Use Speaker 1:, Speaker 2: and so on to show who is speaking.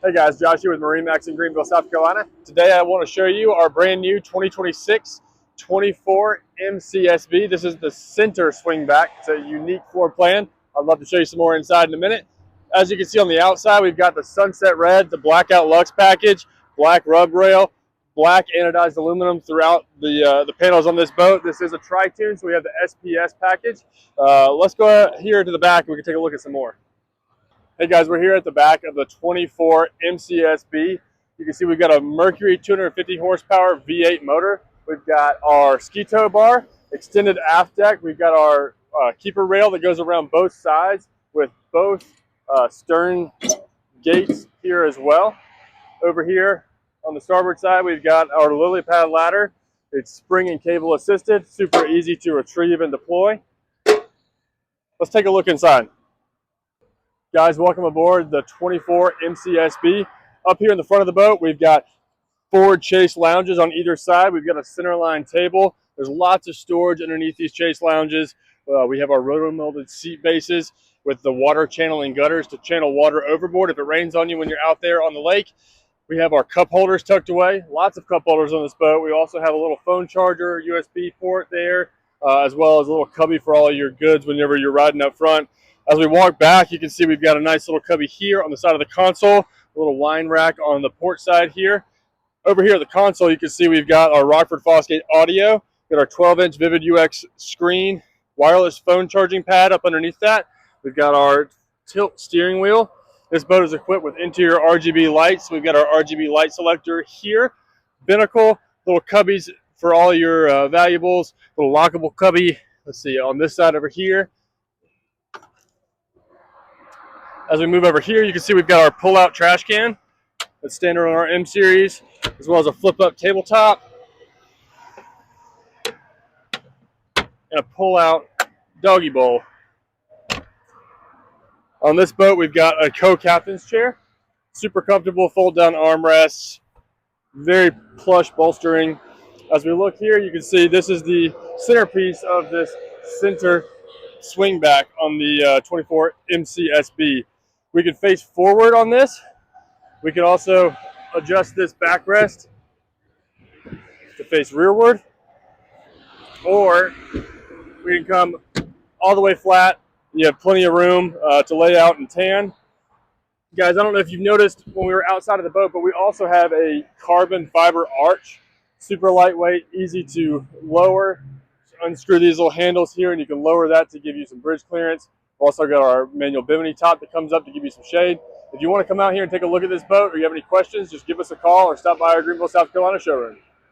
Speaker 1: Hey guys, Josh here with MarineMax in Greenville, South Carolina. Today I want to show you our brand new 2026 24MCSB. This is the center swing back. It's a unique floor plan. I'd love to show you some more inside in a minute. As you can see on the outside, we've got the sunset red, the Blackout Luxe package, black rub rail, black anodized aluminum throughout the panels on this boat. This is a tritoon, so we have the SPS package. Let's go here to the back and we can take a look at some more. Hey guys, we're here at the back of the 24 MCSB. You can see we've got a Mercury 250 horsepower V8 motor. We've got our ski tow bar, extended aft deck. We've got our keeper rail that goes around both sides with both stern gates here as well. Over here on the starboard side, we've got our lily pad ladder. It's spring and cable assisted, super easy to retrieve and deploy. Let's take a look inside. Guys, welcome aboard the 24 MCSB. Up here in the front of the boat, we've got forward chase lounges on either side. We've got a centerline table. There's lots of storage underneath these chase lounges. We have our roto-molded seat bases with the water channeling gutters to channel water overboard if it rains on you when you're out there on the lake. We have our cup holders tucked away. Lots of cup holders on this boat. We also have a little phone charger, USB port there, as well as a little cubby for all of your goods whenever you're riding up front. As we walk back, you can see we've got a nice little cubby here on the side of the console, a little wine rack on the port side here. Over here at the console, you can see we've got our Rockford Fosgate audio, got our 12-inch Vivid UX screen, wireless phone charging pad up underneath that. We've got our tilt steering wheel. This boat is equipped with interior RGB lights. We've got our RGB light selector here, binnacle, little cubbies for all your valuables, little lockable cubby. Let's see, on this side over here. As we move over here, you can see we've got our pull-out trash can that's standard on our M series, as well as a flip-up tabletop and a pull-out doggy bowl. On this boat, we've got a co-captain's chair, super comfortable fold-down armrests, very plush bolstering. As we look here, you can see this is the centerpiece of this center swing back on the 24 MCSB. We can face forward on this. We can also adjust this backrest to face rearward, or we can come all the way flat. You have plenty of room to lay out and tan. Guys, I don't know if you've noticed when we were outside of the boat, but we also have a carbon fiber arch, super lightweight, easy to lower. Unscrew these little handles here and you can lower that to give you some bridge clearance. We've also got our manual bimini top that comes up to give you some shade. If you want to come out here and take a look at this boat or you have any questions, just give us a call or stop by our Greenville, South Carolina showroom.